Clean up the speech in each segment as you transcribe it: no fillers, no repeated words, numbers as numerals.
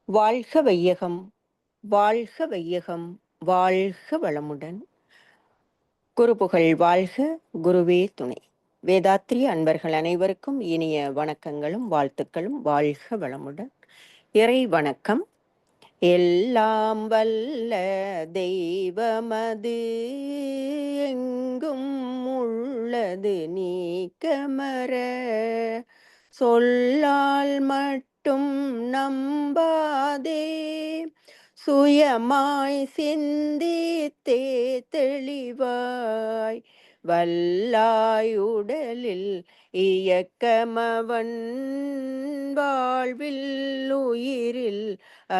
வாழ்க வையகம், வாழ்க வையகம், வாழ்க வளமுடன். குருபுகழ் வாழ்க, குருவே துணை. வேதாத்ரி அன்பர்கள் அனைவருக்கும் இனிய வணக்கங்களும் வாழ்த்துக்களும். வாழ்க வளமுடன். இறை வணக்கம். எல்லாம் வல்ல தெய்வமது எங்கும் உள்ளது நீக்கமர சொல்லால் மட்டும் நம்பாதே சுயமாய் சிந்தித்தே தெளிவாய் வல்லாய் உடலில் இயக்கமவன் வாழ்வில் உயிரில்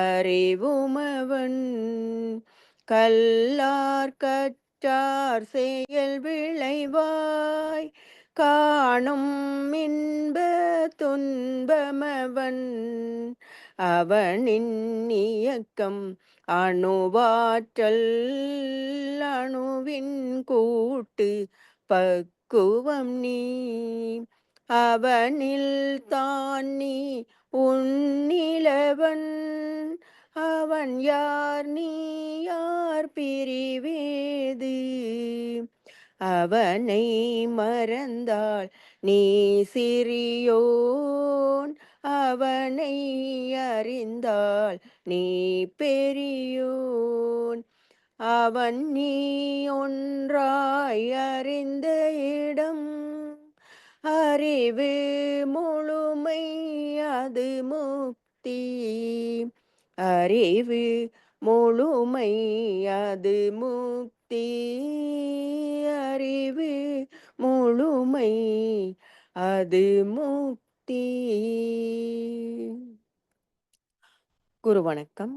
அறிவுமவன் கல்லார் கற்றார் செயல் விளைவாய் காணும் இன்ப துன்பமவன் அவனின் இயக்கம் அணுவாற்றல் அணுவின் கூட்டு பக்குவம் நீ அவனில் தான் நீ உன்னிலவன் அவன் யார் நீ யார் பிரிவேது அவனை மறந்தால் நீ சிறியோன் அவனை அறிந்தால் நீ பெரியோன் அவன் நீ ஒன்றாய் அறிந்த இடம் அறிவு முழுமை அது முக்தி அறிவு முழுமை அது முக்தி அறிவு முழுமை அது முக்தி. குரு வணக்கம்.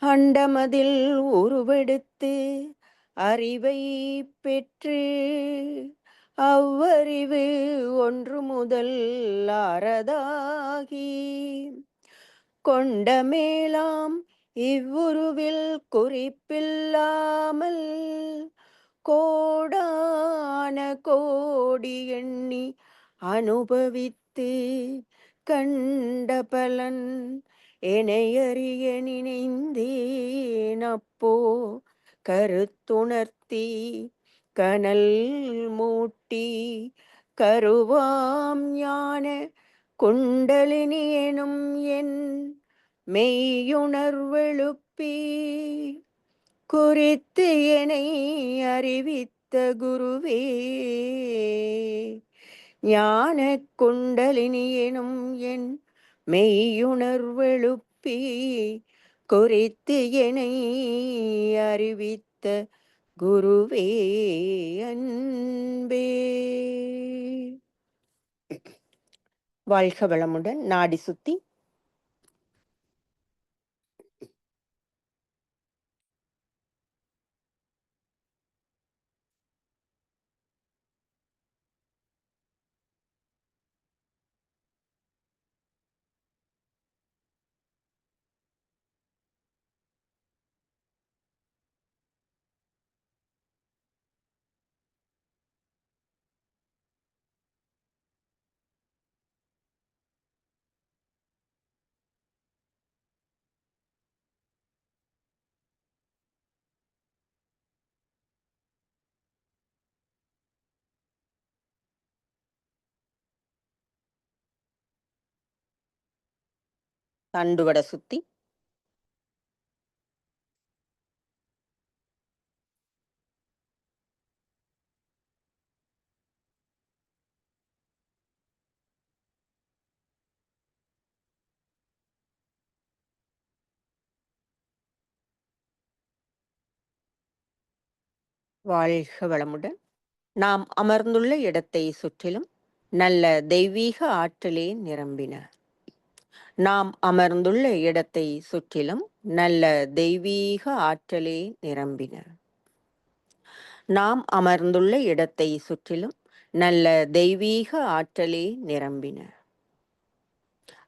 அண்டமதில் உருவெடுத்து அறிவை பெற்று அவ்வறிவு ஒன்று முதல் ஆறதாகி கொண்ட மேலாம் இவ்வுருவில் குறிப்பில்லாமல் கோடான கோடி எண்ணி அனுபவித்து கண்ட பலன் எனையறிய நினைந்தேன் அப்போ கருத்துணர்த்தி கனல் மூட்டி கருவாம் ஞான குண்டலினி எனும் என் மெய்யுணர்வெழுப்பி குறித்து என்னை அறிவித்த குருவே ஞான குண்டலினி எனும் என் மெய்யுணர்வெழுப்பி குறித்து என்னை அறிவித்த குருவே அன்பே. வாழ்க வளமுடன். நாடி சுத்தி. தண்டுவட சுத்தி. வாழ்க வளமுடன். நாம் அமர்ந்துள்ள இடத்தை சுற்றிலும் நல்ல தெய்வீக ஆற்றலே நிரம்பின. நாம் அமர்ந்துள்ள இடத்தை சுற்றிலும் நல்ல தெய்வீக ஆற்றலே நிரம்பின. நாம் அமர்ந்துள்ள இடத்தை சுற்றிலும் நல்ல தெய்வீக ஆற்றலே நிரம்பின.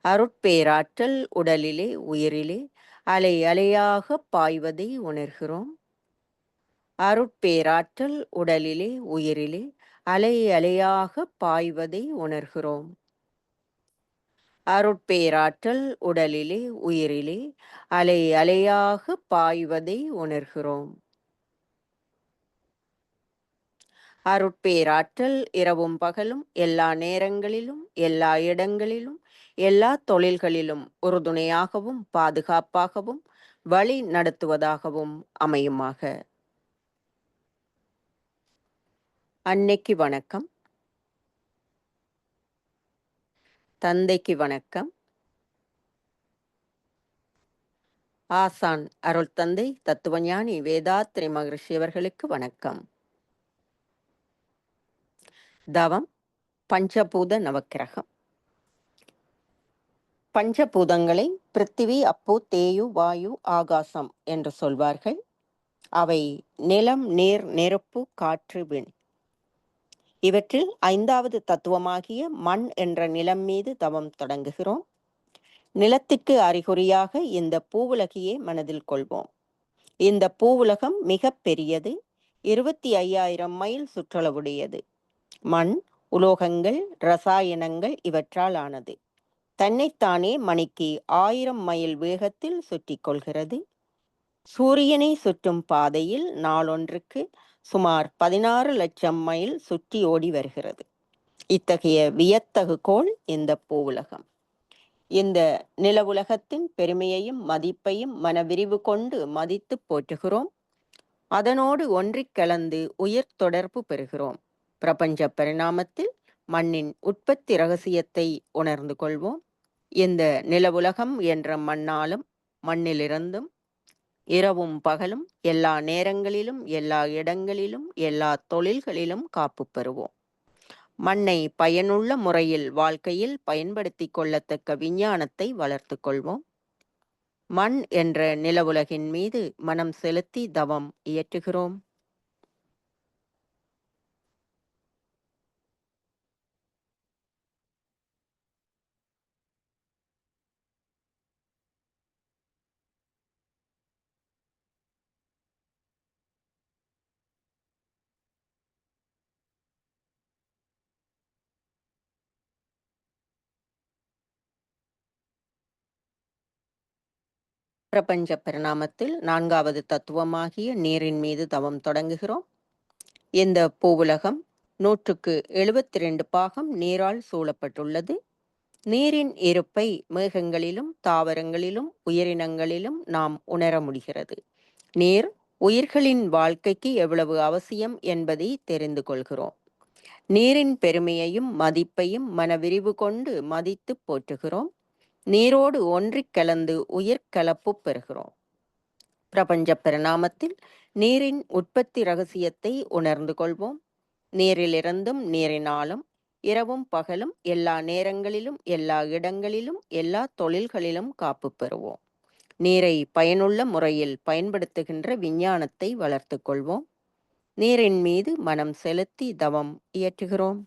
அருட்பேராற்றல் உடலிலே உயிரிலே அலை அலையாக பாய்வதை உணர்கிறோம். அருட்பேராற்றல் உடலிலே உயிரிலே அலை அலையாக பாய்வதை உணர்கிறோம். அருட்பேராற்றல் உடலிலே உயிரிலே அலை அலையாக பாய்வதை உணர்கிறோம். அருட்பேராற்றல் இரவும் பகலும் எல்லா நேரங்களிலும் எல்லா இடங்களிலும் எல்லா தொழில்களிலும் உறுதுணையாகவும் பாதுகாப்பாகவும் வழி நடத்துவதாகவும் அமையுமாக. அன்னைக்கு வணக்கம். தந்தைக்கு வணக்கம். ஆசான் அருள் தந்தை தத்துவஞானி வேதாத்ரி மகரிஷி அவர்களுக்கு வணக்கம். தவம் பஞ்சபூத நவக்கிரகம். பஞ்சபூதங்களை பிருத்திவி, அப்பு, தேயு, வாயு, ஆகாசம் என்று சொல்வார்கள். அவை நிலம், நீர், நெருப்பு, காற்று, விண். இவற்றில் 5வது தத்துவமாகிய மண் என்ற நிலம் மீது தவம் தொடங்குகிறோம். நிலத்திற்கு அறிகுறியாக இந்த பூவுலகையே மனதில் கொள்வோம். இந்த பூவுலகம் மிக பெரியது. 25,000 மைல் சுற்றளவுடையது. மண், உலோகங்கள், ரசாயனங்கள் இவற்றால் ஆனது. தன்னைத்தானே மணிக்கு 1000 மைல் வேகத்தில் சுற்றி கொள்கிறது. சூரியனை சுற்றும் பாதையில் நாளொன்றுக்கு சுமார் 16 லட்சம் மைல் சுற்றி ஓடி வருகிறது. இத்தகைய வியத்தகு கோள் இந்த பூவுலகம். இந்த நிலவுலகத்தின் பெருமையையும் மதிப்பையும் மனவிரிவு கொண்டு மதித்து போற்றுகிறோம். அதனோடு ஒன்றிக் கலந்து உயிர் தொடர்பு பெறுகிறோம். பிரபஞ்ச பரிணாமத்தில் மண்ணின் உற்பத்தி இரகசியத்தை உணர்ந்து கொள்வோம். இந்த நிலவுலகம் என்ற மண்ணாலும் மண்ணிலிருந்தும் இரவும் பகலும் எல்லா நேரங்களிலும் எல்லா இடங்களிலும் எல்லா தொழில்களிலும் காப்பு பெறுவோம். மண்ணை பயனுள்ள முறையில் வாழ்க்கையில் பயன்படுத்தி கொள்ளத்தக்க விஞ்ஞானத்தை வளர்த்து கொள்வோம். மண் என்ற நிலவுலகின் மீது மனம் செலுத்தி தவம் இயற்றுகிறோம். பிரபஞ்ச பரிணாமத்தில் 4வது தத்துவமாகிய நீரின் மீது தவம் தொடங்குகிறோம். இந்த பூவுலகம் 100க்கு 72 பாகம் நீரால் சூழப்பட்டுள்ளது. நீரின் இருப்பை மேகங்களிலும் தாவரங்களிலும் உயிரினங்களிலும் நாம் உணர முடிகிறது. நீர் உயிர்களின் வாழ்க்கைக்கு எவ்வளவு அவசியம் என்பதை தெரிந்து கொள்கிறோம். நீரின் பெருமையையும் மதிப்பையும் மனவிரிவு கொண்டு மதித்து போற்றுகிறோம். நீரோடு ஒன்றிக் கலந்து உயிர் கலப்பு பெறுகிறோம். பிரபஞ்ச பரிணாமத்தில் நீரின் உற்பத்தி இரகசியத்தை உணர்ந்து கொள்வோம். நீரிலிருந்தும் நீரினாலும் இரவும் பகலும் எல்லா நேரங்களிலும் எல்லா இடங்களிலும் எல்லா தொழில்களிலும் காப்பு பெறுவோம். நீரை பயனுள்ள முறையில் பயன்படுத்துகின்ற விஞ்ஞானத்தை வளர்த்து கொள்வோம். நீரின் மீது மனம் செலுத்தி தவம் இயற்றுகிறோம்.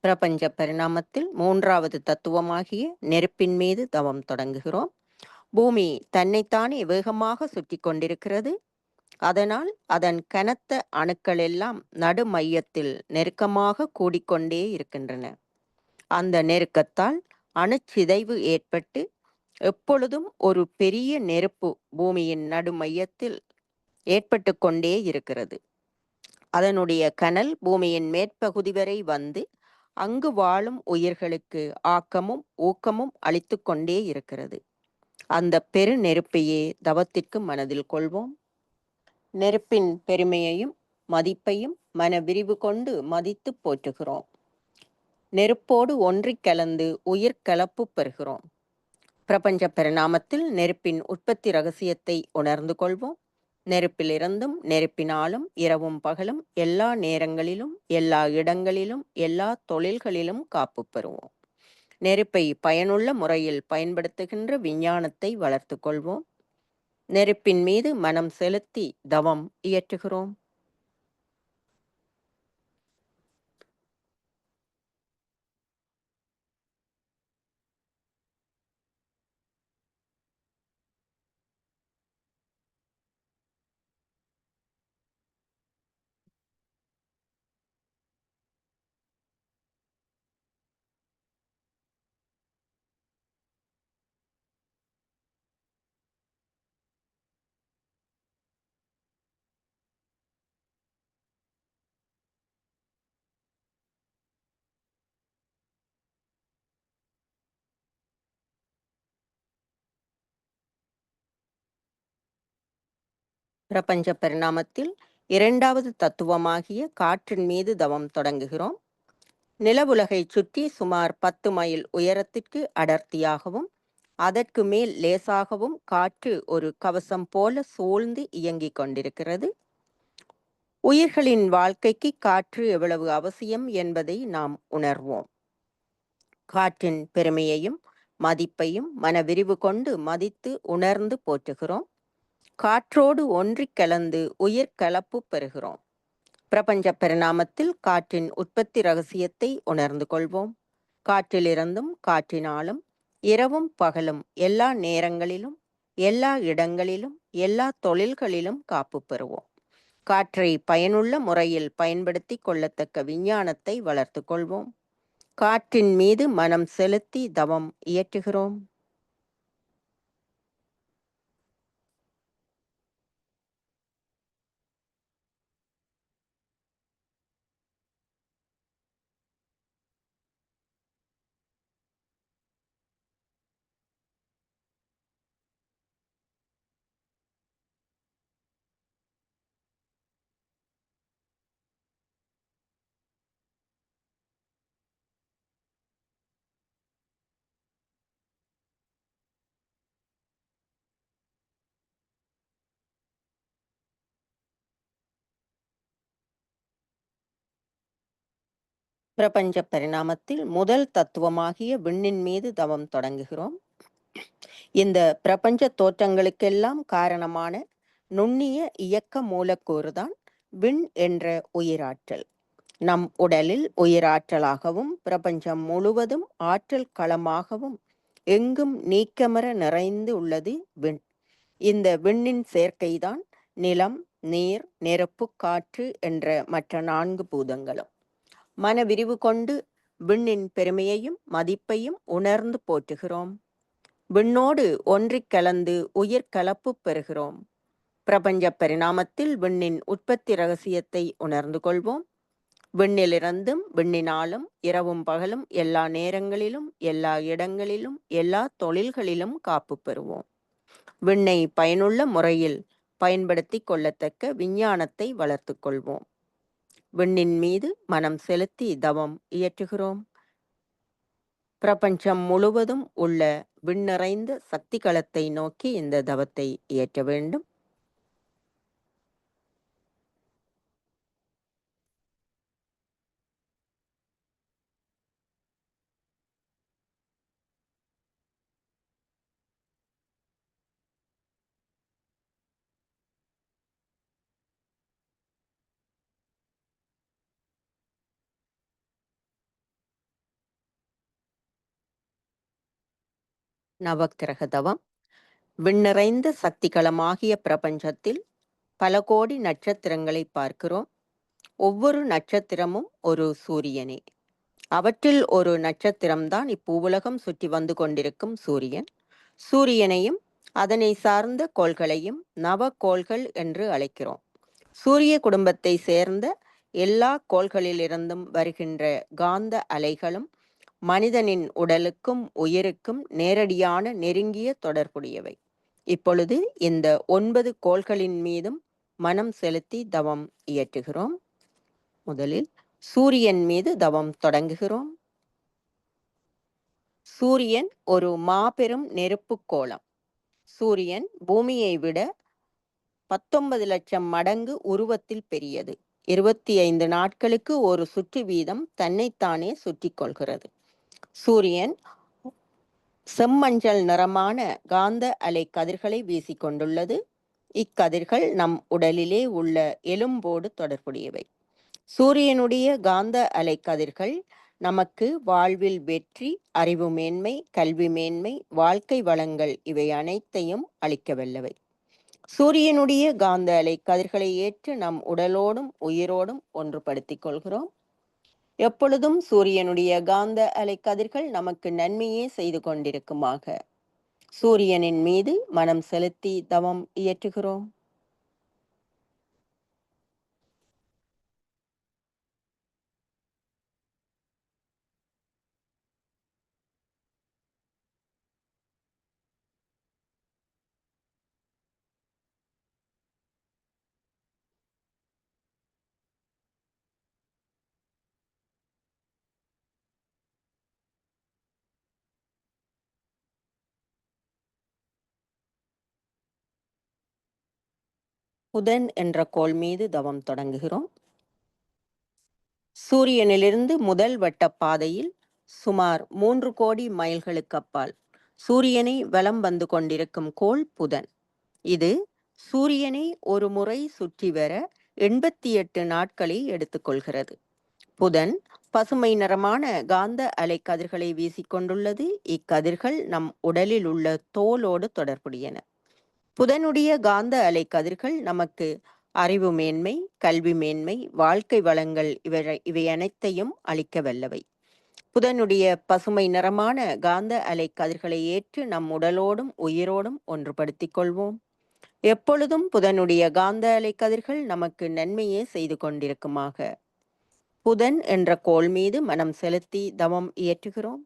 பிரபஞ்ச பரிணாமத்தில் 3வது தத்துவமாகிய நெருப்பின் மீது தவம் தொடங்குகிறோம். பூமி தன்னைத்தானே வேகமாக சுற்றி கொண்டிருக்கிறது. அதனால் அதன் கனத்த அணுக்கள் எல்லாம் நடு மையத்தில் நெருக்கமாக கூடிக்கொண்டே இருக்கின்றன. அந்த நெருக்கத்தால் அணுச்சிதைவு ஏற்பட்டு எப்பொழுதும் ஒரு பெரிய நெருப்பு பூமியின் நடு மையத்தில் ஏற்பட்டு கொண்டே இருக்கிறது. அதனுடைய கனல் பூமியின் மேற்பகுதி வரை வந்து அங்கு வாழும் உயிர்களுக்கு ஆக்கமும் ஊக்கமும் அளித்து கொண்டே இருக்கிறது. அந்த பெரு நெருப்பையே தவத்திற்கு மனதில் கொள்வோம். நெருப்பின் பெருமையையும் மதிப்பையும் மன விரிவு கொண்டு மதித்து போற்றுகிறோம். நெருப்போடு ஒன்றிக் கலந்து உயிர் கலப்பு பெறுகிறோம். பிரபஞ்ச பரிணாமத்தில் நெருப்பின் உற்பத்தி ரகசியத்தை உணர்ந்து கொள்வோம். நெருப்பிலிருந்தும் நெருப்பினாலும் இரவும் பகலும் எல்லா நேரங்களிலும் எல்லா இடங்களிலும் எல்லா தொழில்களிலும் காப்பு பெறுவோம். நெருப்பை பயனுள்ள முறையில் பயன்படுத்துகின்ற விஞ்ஞானத்தை வளர்த்து கொள்வோம். நெருப்பின் மீது மனம் செலுத்தி தவம் இயற்றுகிறோம். பிரபஞ்ச பரிணாமத்தில் இரண்டாவது தத்துவமாகிய காற்றின் மீது தவம் தொடங்குகிறோம். நிலவுலகை சுற்றி சுமார் 10 மைல் உயரத்திற்கு அடர்த்தியாகவும் அதற்கு மேல் லேசாகவும் காற்று ஒரு கவசம் போல சூழ்ந்து இயங்கிக் கொண்டிருக்கிறது. உயிர்களின் வாழ்க்கைக்கு காற்று எவ்வளவு அவசியம் என்பதை நாம் உணர்வோம். காற்றின் பெருமையையும் மதிப்பையும் மனவிரிவு கொண்டு மதித்து உணர்ந்து போற்றுகிறோம். காற்றோடு ஒன்றிக் கலந்து உயிர் கலப்பு பெறுகிறோம். பிரபஞ்ச பரிணாமத்தில் காற்றின் உற்பத்தி ரகசியத்தை உணர்ந்து கொள்வோம். காற்றிலிருந்தும் காற்றினாலும் இரவும் பகலும் எல்லா நேரங்களிலும் எல்லா இடங்களிலும் எல்லா தொழில்களிலும் காப்பு பெறுவோம். காற்றை பயனுள்ள முறையில் பயன்படுத்தி கொள்ளத்தக்க விஞ்ஞானத்தை வளர்த்து கொள்வோம். காற்றின் மீது மனம் செலுத்தி தவம் இயற்றுகிறோம். பிரபஞ்ச பரிணாமத்தில் முதல் தத்துவமாகிய விண்ணின் மீது தவம் தொடங்குகிறோம். இந்த பிரபஞ்ச தோற்றங்களுக்கெல்லாம் காரணமான நுண்ணிய இயக்க மூலக்கூறுதான் விண் என்ற உயிராற்றல். நம் உடலில் உயிராற்றலாகவும் பிரபஞ்சம் முழுவதும் ஆற்றல் களமாகவும் எங்கும் நீக்கமர நிறைந்து உள்ளது விண். இந்த விண்ணின் சேர்க்கைதான் நிலம், நீர், நெருப்பு, காற்று என்ற மற்ற 4 பூதங்களும். மன விரிவு கொண்டு விண்ணின் பெருமையையும் மதிப்பையும் உணர்ந்து போற்றுகிறோம். விண்ணோடு ஒன்றிக் கலந்து உயிர் கலப்பு பெறுகிறோம். பிரபஞ்ச பரிணாமத்தில் விண்ணின் உற்பத்தி ரகசியத்தை உணர்ந்து கொள்வோம். விண்ணிலிருந்தும் விண்ணினாலும் இரவும் பகலும் எல்லா நேரங்களிலும் எல்லா இடங்களிலும் எல்லா தொழில்களிலும் காப்பு பெறுவோம். விண்ணை பயனுள்ள முறையில் பயன்படுத்தி கொள்ளத்தக்க விஞ்ஞானத்தை வளர்த்து கொள்வோம். விண்ணின் மீது மனம் செலுத்தி தவம் இயற்றுகிறோம். பிரபஞ்சம் முழுவதும் உள்ள விண்ணிறைந்த சக்தி களத்தை நோக்கி இந்த தவத்தை இயற்ற வேண்டும். நவக்கிரக தவம். விண்ணிறைந்த சக்தி களமாகிய பிரபஞ்சத்தில் பல கோடி நட்சத்திரங்களை பார்க்கிறோம். ஒவ்வொரு நட்சத்திரமும் ஒரு சூரியனே. அவற்றில் ஒரு நட்சத்திரம்தான் இப்பூவுலகம் சுற்றி வந்து கொண்டிருக்கும் சூரியன். சூரியனையும் அதனை சார்ந்த கோள்களையும் நவகோள்கள் என்று அழைக்கிறோம். சூரிய குடும்பத்தை சேர்ந்த எல்லா கோள்களிலிருந்தும் வருகின்ற காந்த அலைகளும் மனிதனின் உடலுக்கும் உயிருக்கும் நேரடியான நெருங்கிய தொடர்புடையவை. இப்பொழுது இந்த 9 கோள்களின் மீதும் மனம் செலுத்தி தவம் இயற்றுகிறோம். முதலில் சூரியன் மீது தவம் தொடங்குகிறோம். சூரியன் ஒரு மாபெரும் நெருப்புக் கோளம். சூரியன் பூமியை விட 19 லட்சம் மடங்கு உருவத்தில் பெரியது. 25 நாட்களுக்கு ஒரு சுற்று வீதம் தன்னைத்தானே சுற்றி கொள்கிறது. சூரியன் செம்மஞ்சள் நிறமான காந்த அலை கதிர்களை வீசிக்கொண்டுள்ளது. இக்கதிர்கள் நம் உடலிலே உள்ள எலும்போடு தொடர்புடையவை. சூரியனுடைய காந்த அலை கதிர்கள் நமக்கு வாழ்வில் வெற்றி, அறிவு மேன்மை, கல்வி மேன்மை, வாழ்க்கை வளங்கள் இவை அனைத்தையும் அளிக்கவல்லவை. சூரியனுடைய காந்த அலை கதிர்களை ஏற்று நம் உடலோடும் உயிரோடும் ஒன்றுபடுத்திக் கொள்கிறோம். எப்பொழுதும் சூரியனுடைய காந்த அலை கதிர்கள் நமக்கு நன்மையே செய்து கொண்டிருக்குமாக. சூரியனின் மீது மனம் செலுத்தி தவம் இயற்றுகிறோம். புதன் என்ற கோள் மீது தவம் தொடங்குகிறோம். சூரியனிலிருந்து முதல் வட்ட பாதையில் சுமார் 3 கோடி மைல்களுக்கு அப்பால் சூரியனை வலம் வந்து கொண்டிருக்கும் கோள் புதன். இது சூரியனை ஒரு முறை சுற்றி வர 88 நாட்களை எடுத்துக்கொள்கிறது. புதன் பசுமை நிறமான காந்த அலை கதிர்களை வீசிக்கொண்டுள்ளது. இக்கதிர்கள் நம் உடலில் உள்ள தோலோடு தொடர்புடையன. புதனுடைய காந்த அலை கதிர்கள் நமக்கு அறிவு மேன்மை, கல்வி மேன்மை, வாழ்க்கை வளங்கள் இவை அனைத்தையும் அளிக்க வல்லவை. புதனுடைய பசுமை நிறமான காந்த அலை கதிர்களை ஏற்று நம் உடலோடும் உயிரோடும் ஒன்றுபடுத்திக் கொள்வோம். எப்பொழுதும் புதனுடைய காந்த அலை கதிர்கள் நமக்கு நன்மையே செய்து கொண்டிருக்குமாக. புதன் என்ற கோள் மீது மனம் செலுத்தி தவம் இயற்றுகிறோம்.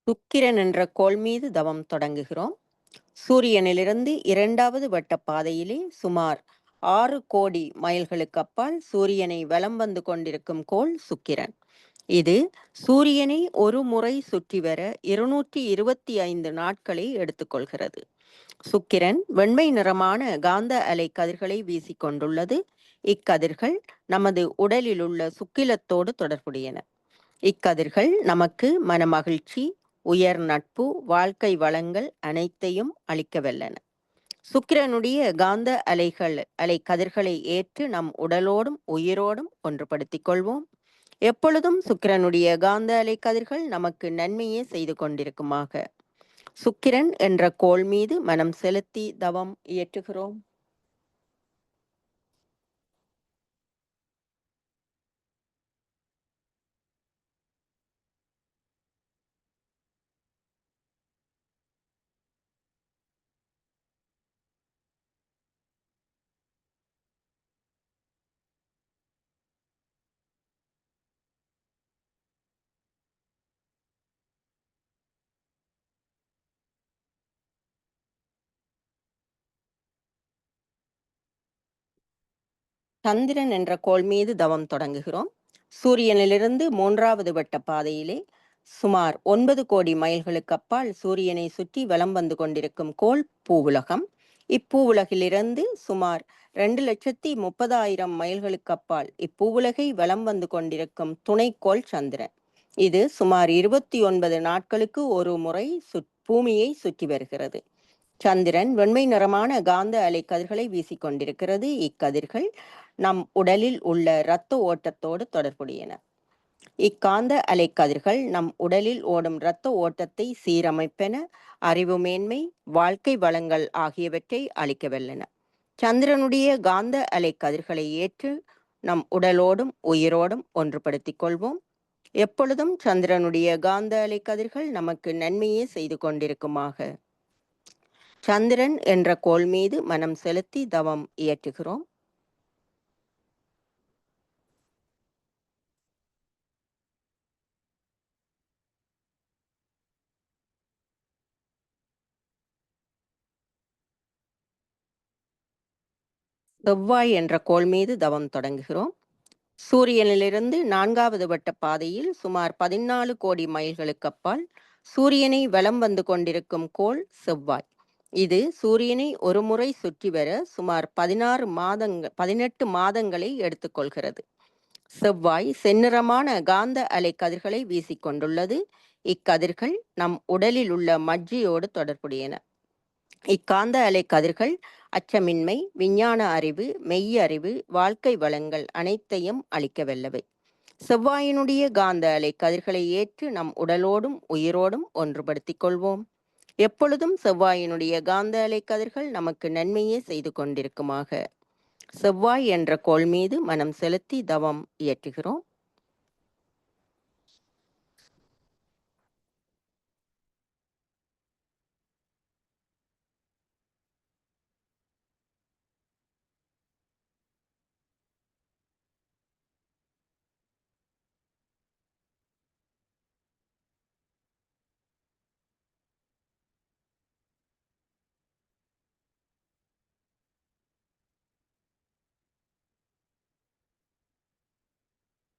சுக்கிரன் என்ற கோள் மீது தவம் தொடங்குகிறோம். சூரியனிலிருந்து 2வது வட்ட பாதையிலே சுமார் 6 கோடி மைல்களுக்கு அப்பால் சூரியனை வலம் வந்து கொண்டிருக்கும் கோள் சுக்கிரன். இது சூரியனை ஒரு முறை சுற்றி வர 225 நாட்களை எடுத்துக்கொள்கிறது. சுக்கிரன் வெண்மை நிறமான காந்த அலை கதிர்களை வீசிக்கொண்டுள்ளது. இக்கதிர்கள் நமது உடலில் உள்ள சுக்கிலத்தோடு தொடர்புடையன. இக்கதிர்கள் நமக்கு மனமகிழ்ச்சி, உயர் நட்பு, வாழ்க்கை வளங்கள் அனைத்தையும் அளிக்கவல்லன. சுக்கிரனுடைய காந்த அலை கதிர்களை ஏற்று நம் உடலோடும் உயிரோடும் ஒன்றுபடுத்திக் கொள்வோம். எப்பொழுதும் சுக்கிரனுடைய காந்த அலை கதிர்கள் நமக்கு நன்மையே செய்து கொண்டிருக்குமாக. சுக்கிரன் என்ற கோள் மீது மனம் செலுத்தி தவம் இயற்றுகிறோம். சந்திரன் என்ற கோள் மீது தவம் தொடங்குகிறோம். சூரியனிலிருந்து 3வது வட்ட பாதையிலே சுமார் 9 கோடி மைல்களுக்கு அப்பால் சூரியனை சுற்றி வலம் வந்து கொண்டிருக்கும் கோள் பூவுலகம். இப்பூவுலகிலிருந்து சுமார் 2,30,000 மைல்களுக்கு அப்பால் இப்பூவுலகை வலம் வந்து கொண்டிருக்கும் துணைக்கோள் சந்திரன். இது சுமார் 29 நாட்களுக்கு ஒரு முறை பூமியை சுற்றி வருகிறது. சந்திரன் வெண்மை நிறமான காந்த அலை கதிர்களை வீசிக்கொண்டிருக்கிறது. இக்கதிர்கள் நம் உடலில் உள்ள இரத்த ஓட்டத்தோடு தொடர்புடையன. இக்காந்த அலைக்கதிர்கள் நம் உடலில் ஓடும் இரத்த ஓட்டத்தை சீரமைப்பென, அறிவு மேன்மை, வாழ்க்கை வளங்கள் ஆகியவற்றை அளிக்கவல்லன. சந்திரனுடைய காந்த அலைக்கதிர்களை ஏற்று நம் உடலோடும் உயிரோடும் ஒன்றுபடுத்திக் கொள்வோம். எப்பொழுதும் சந்திரனுடைய காந்த அலைக்கதிர்கள் நமக்கு நன்மையே செய்து கொண்டிருக்குமாக. சந்திரன் என்ற கோள் மீது மனம் செலுத்தி தவம் இயற்றுகிறோம். செவ்வாய் என்ற கோள் மீது தவம் தொடங்குகிறோம். சூரியனிலிருந்து 4வது வட்ட பாதையில் சுமார் 14 கோடி மைல்களுக்கு அப்பால் சூரியனை வலம் வந்து கொண்டிருக்கும் கோள் செவ்வாய். இது சூரியனை ஒரு முறை சுற்றி வர சுமார் 18 மாதங்களை எடுத்துக்கொள்கிறது. செவ்வாய் செந்நிறமான காந்த அலை கதிர்களை வீசிக்கொண்டுள்ளது. இக்கதிர்கள் நம் உடலில் உள்ள மஜ்ஜையோடு தொடர்புடையன. இக்காந்த அலை கதிர்கள் அச்சமின்மை, விஞ்ஞான அறிவு, மெய்யறிவு, வாழ்க்கை வளங்கள் அனைத்தையும் அளிக்கவல்லவை. செவ்வாயினுடைய காந்த அலை கதிர்களை ஏற்று நம் உடலோடும் உயிரோடும் ஒன்றுபடுத்திக் கொள்வோம். எப்பொழுதும் செவ்வாயினுடைய காந்த அலை கதிர்கள் நமக்கு நன்மையே செய்து கொண்டிருக்குமாக. செவ்வாய் என்ற கோள் மீது மனம் செலுத்தி தவம் இயற்றுகிறோம்.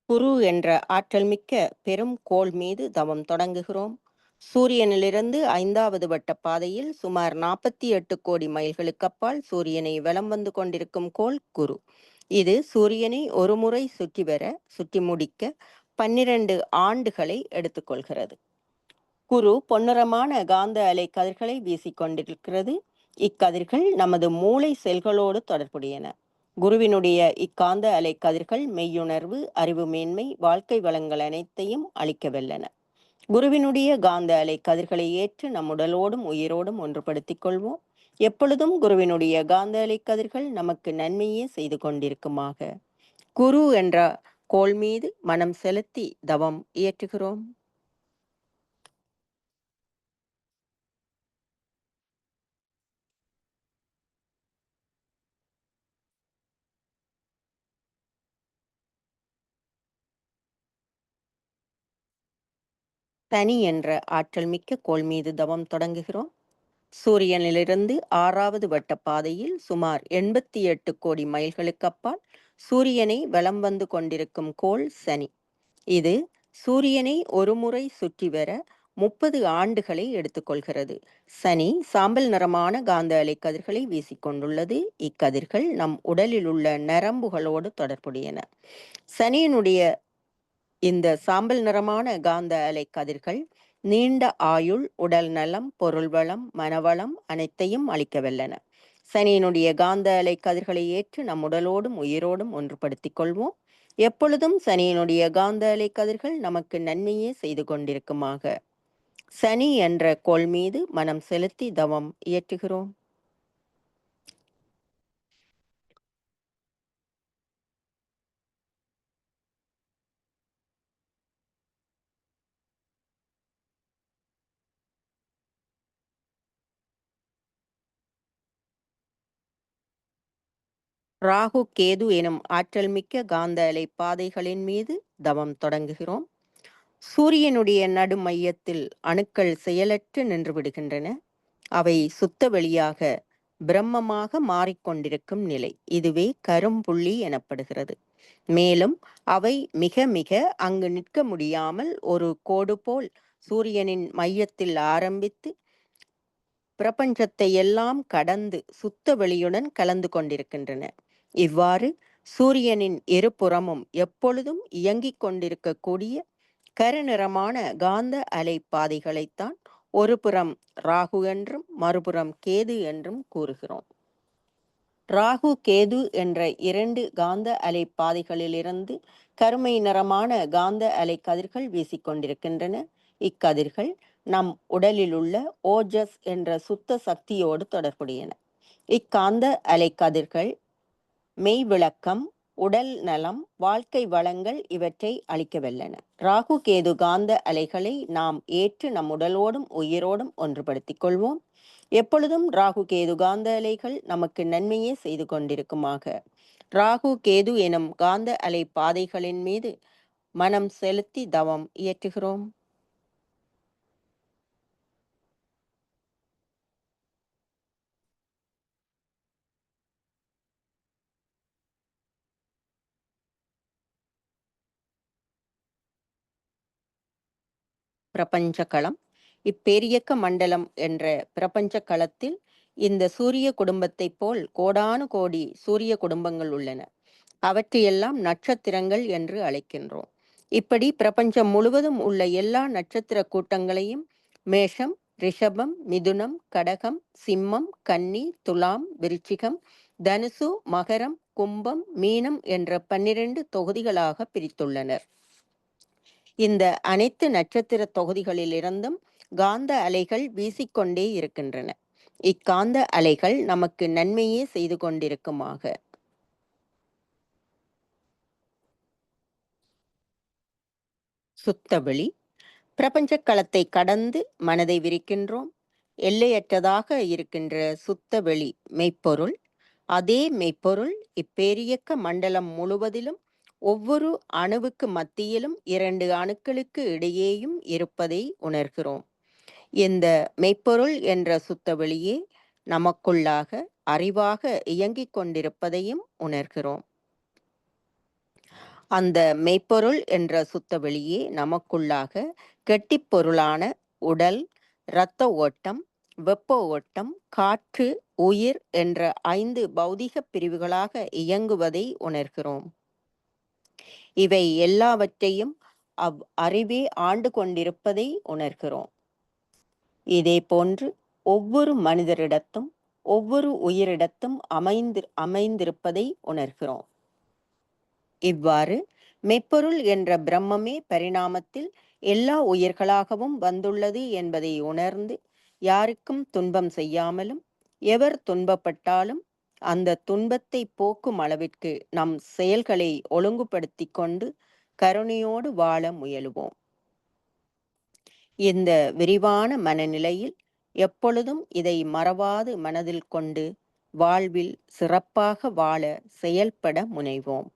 குரு என்ற ஆற்றல் மிக்க பெரும் கோள் மீது தவம் தொடங்குகிறோம். சூரியனிலிருந்து 5வது வட்ட பாதையில் சுமார் 48 கோடி மைல்களுக்கு அப்பால் சூரியனை வலம் வந்து கொண்டிருக்கும் கோள் குரு. இது சூரியனை ஒரு முறை சுற்றி முடிக்க 12 ஆண்டுகளை எடுத்துக்கொள்கிறது. குரு பொன்னிறமான காந்த அலை கதிர்களை வீசிக்கொண்டிருக்கிறது. இக்கதிர்கள் நமது மூளை செல்களோடு தொடர்புடையன. குருவினுடைய இக்காந்த அலை கதிர்கள் மெய்யுணர்வு, அறிவு மேன்மை, வாழ்க்கை வளங்கள் அனைத்தையும் அளிக்கவல்லன. குருவினுடைய காந்த அலை கதிர்களை ஏற்று நம் உடலோடும் உயிரோடும் ஒன்றுபடுத்திக் கொள்வோம். எப்பொழுதும் குருவினுடைய காந்த அலை கதிர்கள் நமக்கு நன்மையே செய்து கொண்டிருக்குமாக. குரு என்ற கோள் மீது மனம் செலுத்தி தவம் இயற்றுகிறோம். சனி என்ற ஆற்றல் மிக்க கோள் மீது தவம் தொடங்குகிறோம். சூரியனிலிருந்து 6வது வட்ட பாதையில் சுமார் 88 கோடி மைல்களுக்கு அப்பால் சூரியனை வலம் வந்து கொண்டிருக்கும் கோள் சனி. இது சூரியனை ஒரு முறை சுற்றி வர 30 ஆண்டுகளை எடுத்துக்கொள்கிறது. சனி சாம்பல் நிறமான காந்த அலை கதிர்களை வீசிக்கொண்டுள்ளது. இக்கதிர்கள் நம் உடலில் உள்ள நரம்புகளோடு தொடர்புடையன. சனியினுடைய இந்த சாம்பல் நிறமான காந்த அலை கதிர்கள் நீண்ட ஆயுள், உடல் நலம், பொருள் வளம், மனவளம் அனைத்தையும் அளிக்கவல்லன. சனியினுடைய காந்த அலை கதிர்களை ஏற்று நம் உடலோடும் உயிரோடும் ஒன்றுபடுத்திக் கொள்வோம். எப்பொழுதும் சனியினுடைய காந்த அலை கதிர்கள் நமக்கு நன்மையே செய்து கொண்டிருக்குமாக. சனி என்ற கோள் மீது மனம் செலுத்தி தவம் இயற்றுகிறோம். ராகு கேது எனும் ஆற்றல் மிக்க காந்த அலை பாதைகளின் மீது தவம் தொடங்குகிறோம். சூரியனுடைய நடு மையத்தில் அணுக்கள் செயலற்று நின்று விடுகின்றன. அவை சுத்த வெளியாக பிரம்மமாக மாறிக்கொண்டிருக்கும் நிலை, இதுவே கரும்புள்ளி எனப்படுகிறது. மேலும் அவை மிக மிக அங்கு நிற்க முடியாமல் ஒரு கோடு போல் சூரியனின் மையத்தில் ஆரம்பித்து பிரபஞ்சத்தை எல்லாம் கடந்து சுத்த வெளியுடன் கலந்து கொண்டிருக்கின்றன. இவ்வாறு சூரியனின் இருபுறமும் எப்பொழுதும் இயங்கிக் கொண்டிருக்கக்கூடிய கருநிறமான காந்த அலை பாதைகளைத்தான் ஒரு புறம் ராகு என்றும் மறுபுறம் கேது என்றும் கூறுகிறோம். ராகு கேது என்ற இரண்டு காந்த அலை பாதைகளிலிருந்து கருமை நிறமான காந்த அலை கதிர்கள் வீசிக்கொண்டிருக்கின்றன. இக்கதிர்கள் நம் உடலில் உள்ள ஓஜஸ் என்ற சுத்த சக்தியோடு தொடர்புடையன. இக்காந்த அலை கதிர்கள் மெய் விளக்கம், உடல் நலம், வாழ்க்கை வளங்கள் இவற்றை அளிக்கவல்லன. ராகு கேது காந்த அலைகளை நாம் ஏற்று நம் உடலோடும் உயிரோடும் ஒன்றுபடுத்திக் கொள்வோம். எப்பொழுதும் ராகு கேது காந்த அலைகள் நமக்கு நன்மையே செய்து கொண்டிருக்குமாக. ராகு கேது எனும் காந்த அலை பாதைகளின் மீது மனம் செலுத்தி தவம் இயற்றுகிறோம். பிரபஞ்ச களம். இப்பேரியக்க மண்டலம் என்ற பிரபஞ்ச களத்தில் இந்த சூரிய குடும்பத்தைப் போல் கோடானு கோடி சூரிய குடும்பங்கள் உள்ளன. அவற்றையெல்லாம் நட்சத்திரங்கள் என்று அழைக்கின்றோம். இப்படி பிரபஞ்சம் முழுவதும் உள்ள எல்லா நட்சத்திர கூட்டங்களையும் மேஷம், ரிஷபம், மிதுனம், கடகம், சிம்மம், கன்னி, துலாம், விருச்சிகம், தனுசு, மகரம், கும்பம், மீனம் என்ற 12 தொகுதிகளாக பிரித்துள்ளனர். இந்த அனைத்து நட்சத்திர தொகுதிகளிலிருந்தும் காந்த அலைகள் வீசிக்கொண்டே இருக்கின்றன. இக்காந்த அலைகள் நமக்கு நன்மையே செய்து கொண்டிருக்குமாக. சுத்தவெளி. பிரபஞ்ச களத்தை கடந்து மனதை விரிக்கின்றோம். எல்லையற்றதாக இருக்கின்ற சுத்தவெளி மெய்ப்பொருள். அதே மெய்ப்பொருள் இப்பேரியக்க மண்டலம் முழுவதிலும் ஒவ்வொரு அணுவுக்கு மத்தியிலும் 2 அணுக்களுக்கு இடையேயும் இருப்பதை உணர்கிறோம். இந்த மெய்ப்பொருள் என்ற சுத்தவெளியே நமக்குள்ளாக அறிவாக இயங்கிக் கொண்டிருப்பதையும் உணர்கிறோம். அந்த மெய்ப்பொருள் என்ற சுத்தவெளியே நமக்குள்ளாக கெட்டிப்பொருளான உடல், இரத்த ஓட்டம், வெப்ப ஓட்டம், காற்று, உயிர் என்ற 5 பௌதிக பிரிவுகளாக இயங்குவதை உணர்கிறோம். இவை எல்லாவற்றையும் அறிவே ஆண்டு கொண்டிருப்பதை உணர்கிறோம். இதே போன்று ஒவ்வொரு மனிதரிடத்தும் ஒவ்வொரு உயிரிடத்தும் அமைந்திருப்பதை உணர்கிறோம். இவ்வாறு மெய்ப்பொருள் என்ற பிரம்மமே பரிணாமத்தில் எல்லா உயிர்களாகவும் வந்துள்ளது என்பதை உணர்ந்து யாருக்கும் துன்பம் செய்யாமலும் எவர் துன்பப்பட்டாலும் அந்த துன்பத்தை போக்கும் அளவிற்கு நம் செயல்களை ஒழுங்குபடுத்தி கொண்டு கருணையோடு வாழ முயலுவோம். இந்த விரிவான மனநிலையில் எப்பொழுதும் இதை மறவாது மனதில் கொண்டு வாழ்வில் சிறப்பாக வாழ செயல்பட முனைவோம்.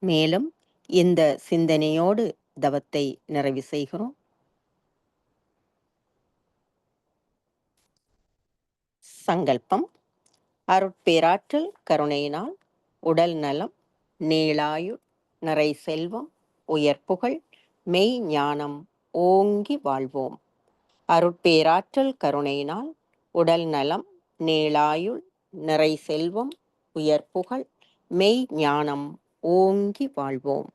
மேலும் இந்த சிந்தனையோடு தவத்தை நிறைவு செய்கிறோம். சங்கல்பம். அருட்பேராற்றல் கருணையினால் உடல் நலம், நீளாயுள், நிறை செல்வம், உயர் புகழ், மெய் ஞானம் ஓங்கி வாழ்வோம். அருட்பேராற்றல் கருணையினால் உடல் நலம், நீளாயுள், நிறை செல்வம், உயர் புகழ், மெய் ஞானம் ஓங்கி வாழ்வோம்.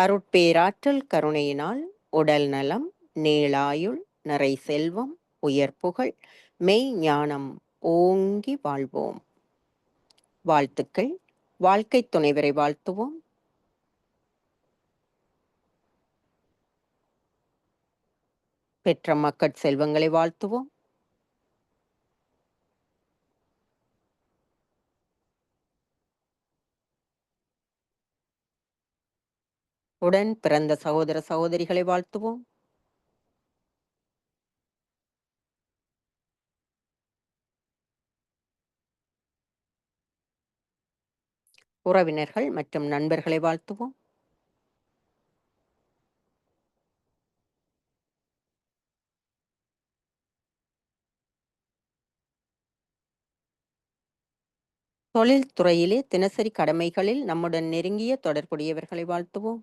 அருட்பேராற்றல் கருணையினால் உடல் நலம், நீளாயுள், நிறை செல்வம், உயர் புகழ், மெய் ஞானம் ஓங்கி வாழ்வோம். வாழ்த்துக்கள். வாழ்க்கை துணைவரை வாழ்த்துவோம். பெற்ற மக்கட் செல்வங்களை வாழ்த்துவோம். உடன் பிறந்த சகோதர சகோதரிகளை வாழ்த்துவோம். உறவினர்கள் மற்றும் நண்பர்களை வாழ்த்துவோம். தொழில் துறையிலே தினசரி கடமைகளில் நம்முடன் நெருங்கிய தொடர்புடையவர்களை வாழ்த்துவோம்.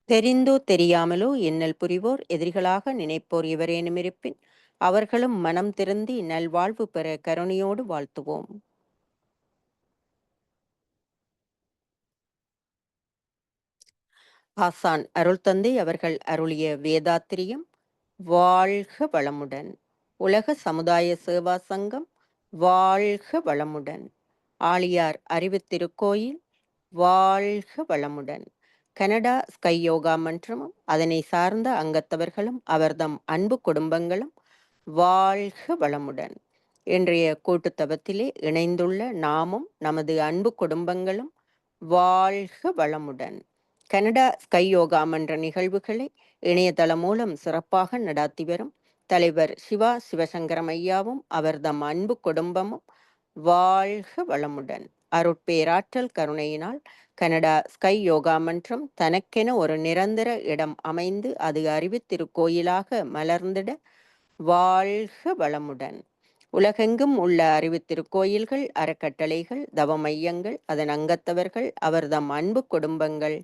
தெரிந்தோ தெரியாமலோ இன்னல் புரிவோர் எதிரிகளாக நினைப்போர் எவரேனும் இருப்பின் அவர்களும் மனம் திருந்தி நல்வாழ்வு பெற கருணையோடு வாழ்த்துவோம். ஆசான் அருள் தந்தை அவர்கள் அருளிய வேதாத்திரியம் வாழ்க வளமுடன். உலக சமுதாய சேவா சங்கம் வாழ்க வளமுடன். ஆழியார் அறிவுத்திருக்கோயில் வாழ்க வளமுடன். கனடா ஸ்கை யோகா மன்றமும் அதனை சார்ந்த அங்கத்தவர்களும் அவர்தம் அன்பு குடும்பங்களும் வாழ்க வளமுடன். இன்றைய கூட்டுத்தவத்திலே இணைந்துள்ள நாமும் நமது அன்பு குடும்பங்களும் வாழ்க வளமுடன். கனடா ஸ்கை யோகா மன்ற நிகழ்வுகளை இணையதளம் மூலம் சிறப்பாக நடாத்தி வரும் தலைவர் சிவா சிவசங்கரம் ஐயாவும் அவர்தம் அன்பு குடும்பமும் வாழ்க வளமுடன். அருட்பேராற்றல் கருணையினால் கனடா ஸ்கை யோகா மன்றம் தனக்கென ஒரு நிரந்தர இடம் அமைந்து அது அறிவுத்திருக்கோயிலாக மலர்ந்திட வாழ்க வளமுடன். உலகெங்கும் உள்ள அறிவுத்திருக்கோயில்கள், அறக்கட்டளைகள், தவ மையங்கள், அதன் அங்கத்தவர்கள், அவர்தம் அன்பு குடும்பங்கள்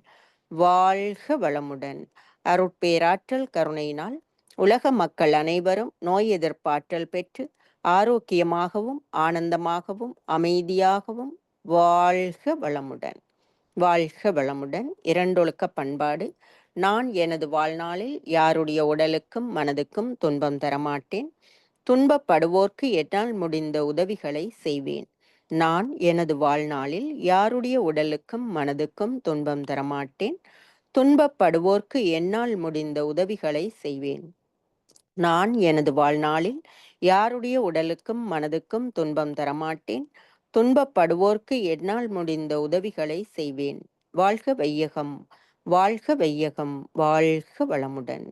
வாழ்க வளமுடன். அருட்பேராற்றல் கருணையினால் உலக மக்கள் அனைவரும் நோய் எதிர்ப்பாற்றல் பெற்று ஆரோக்கியமாகவும் ஆனந்தமாகவும் அமைதியாகவும் வாழ்க வளமுடன். வாழ்க வளமுடன். இரண்டொழுக்க பண்பாடு. நான் எனது வாழ்நாளில் யாருடைய உடலுக்கும் மனதுக்கும் துன்பம் தரமாட்டேன். துன்பப்படுவோர்க்கு என்னால் முடிந்த உதவிகளை செய்வேன். நான் எனது வாழ்நாளில் யாருடைய உடலுக்கும் மனதுக்கும் துன்பம் தரமாட்டேன். துன்பப்படுவோர்க்கு என்னால் முடிந்த உதவிகளை செய்வேன். நான் எனது வாழ்நாளில் யாருடைய உடலுக்கும் மனதுக்கும் துன்பம் தரமாட்டேன். துன்பப்படுவோர்க்கு என்னால் முடிந்த உதவிகளை செய்வேன். வாழ்க வையகம், வாழ்க வையகம், வாழ்க வளமுடன்.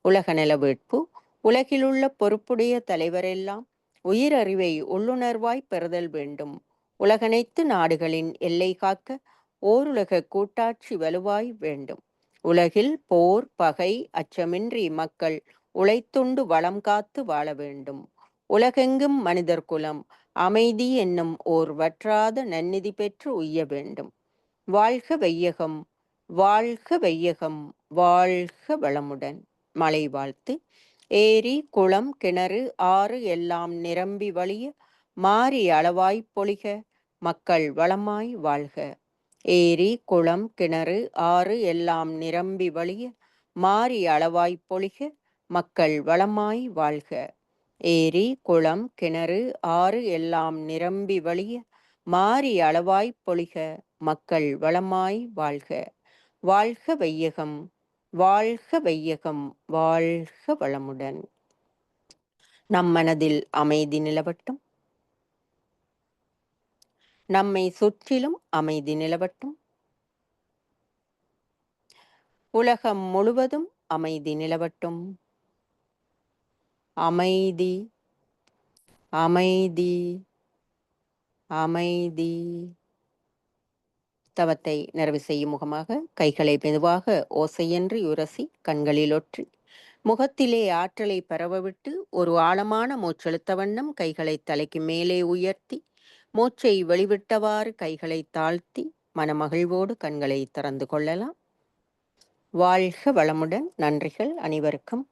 உலக நல வேட்பு. உலகிலுள்ள பொறுப்புடைய தலைவரெல்லாம் உயிரறிவை உள்ளுணர்வாய் பெறுதல் வேண்டும். உலகனைத்து நாடுகளின் எல்லை காக்க ஓருலக கூட்டாட்சி வலுவாய் வேண்டும். உலகில் போர் பகை அச்சமின்றி மக்கள் உழைத்துண்டு வளம் காத்து வாழ வேண்டும். உலகெங்கும் மனிதர் குலம் அமைதி என்னும் ஓர் வற்றாத நன்னிதி பெற்று உய்ய வேண்டும். வாழ்க வையகம், வாழ்க வையகம், வாழ்க வளமுடன். மழை வாழ்த்து. ஏரி குளம் கிணறு ஆறு எல்லாம் நிரம்பி வழிய மாறி அளவாய் பொழிக மக்கள் வளமாய் வாழ்க. ஏரி குளம் கிணறு ஆறு எல்லாம் நிரம்பி வழிய மாறி அளவாய் பொழிக மக்கள் வளமாய் வாழ்க. ஏரி குளம் கிணறு ஆறு எல்லாம் நிரம்பி வழிய மாறி அளவாய் பொழிக மக்கள் வளமாய் வாழ்க. வாழ்க வையகம், வாழ்க வையகம், வாழ்க வளமுடன். நம் மனதில் அமைதி நிலவட்டும். நம்மை சுற்றிலும் அமைதி நிலவட்டும். உலகம் முழுவதும் அமைதி நிலவட்டும். அமைதி, அமைதி, அமைதி. தவத்தை நிறைவு செய்யும் முகமாக கைகளை மெதுவாக ஓசையின்றி உரசி கண்களில் ஒற்றி முகத்திலே ஆற்றலை பரவவிட்டு ஒரு ஆழமான மூச்செழுத்த வண்ணம் கைகளை தலைக்கு மேலே உயர்த்தி மூச்சை வெளிவிட்டவாறு கைகளை தாழ்த்தி மனமகிழ்வோடு கண்களை திறந்து கொள்ளலாம். வாழ்க வளமுடன். நன்றிகள் அனைவருக்கும்.